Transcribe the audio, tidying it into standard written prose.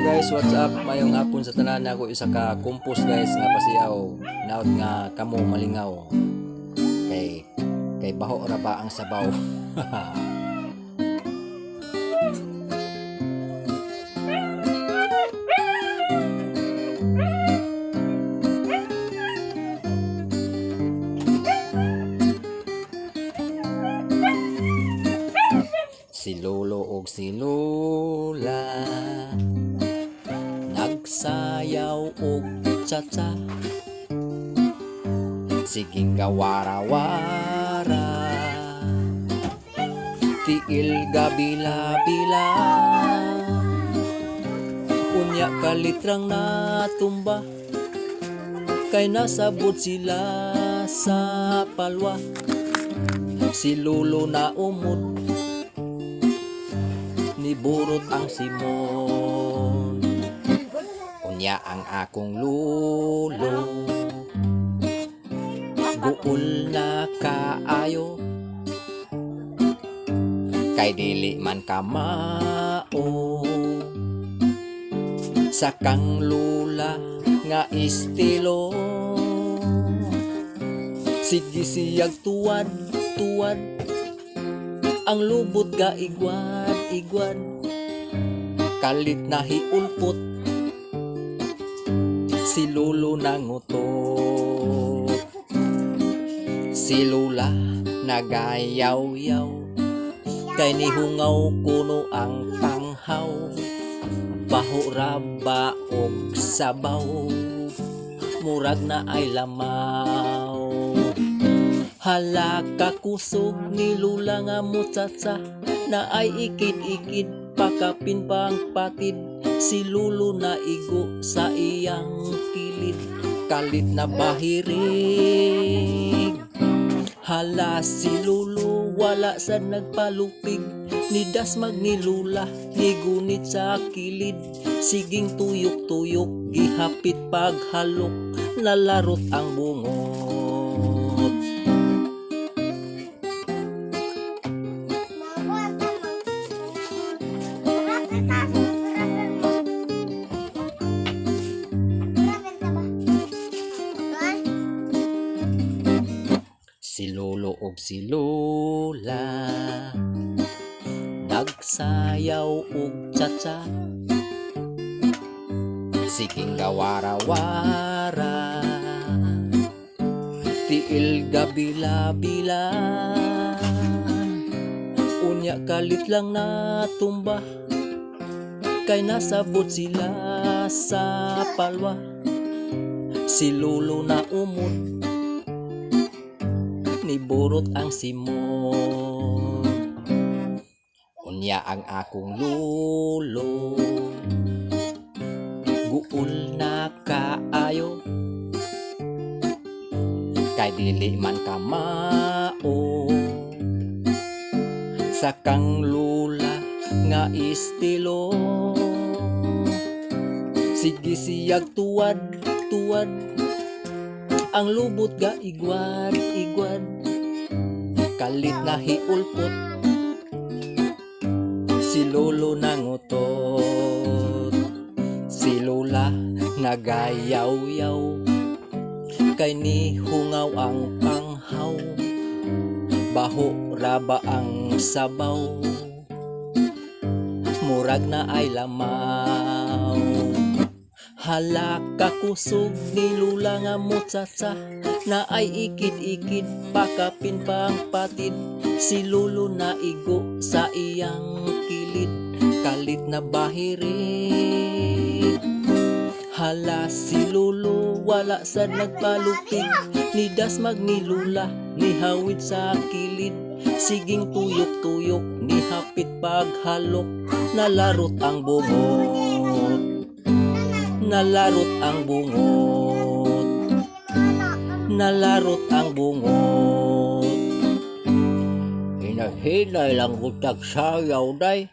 guys, what's up? Mayong hapon sa tanan. Ako isa ka kumpos guys nga pasiyaw. Naot nga kamo malingaw. Kay baho ra ba ang sabaw? Si Lolo og si Lola nagsayaw og cha-cha. Siging gawara-wara, tiil gabila-bila. Unya kalitrang natumba, kay nasabot sila sa palwa. Si Lolo na umod, niburot ang simon. Unya ang akong lulo, guol na kaayo, kay dili man kamao. Sa kang lula nga estilo, sige siyag tuwad, ang lubot ga igwad, kalit na hiulpot, si Lolo nangutot. Si Lola nagayaw-yaw, kay nihungaw kuno ang tanghaw. Baho raba og sabaw, murag na ay lamaw. Hala ka kusog ni Lola nga mutsatsa, na ay ikid-ikid pakapin pang patid. Si Lolo na igo sa iyang kilid, kalit na bahirig. Hala si Lolo wala sa nagpalupig, nidas ni Lola nigunit sa kilid. Siging tuyok-tuyok gihapit paghalok, nalarot ang bungot. Si Lolo og si Lola nagsayaw og cha-cha. Siging gawara-wara, tiil gabila-bila. Unya kalit lang natumba, kay nasabot sila sa palwa. Si Lolo na umod, niburot ang simon. Unya ang akong lulo, guol na kaayo, kay dili man kamao. Sa kang lula nga estilo, sige siyag tuwad, ang lubot ga igwad, kalit na hiulpot, si Lolo nangutot. Si Lola nagayaw-yaw, kay nihungaw ang panghaw. Baho raba ang sabaw, murag na ay lamaw. Hala ka kusog ni Lola nga mutsatsa, na ay ikid-ikid pakapin pang patid. Si Lolo na igo sa iyang kilid, kalit na bahirig. Hala si Lolo wala sa nagpalupig, nidas ni Lola nihawid sa kilid. Siging tuyok-tuyok nihapit paghalok, nalarot ang bungot, nalarot ang bungot, nalarot ang bungot. Hinay lang gutag sayaw day.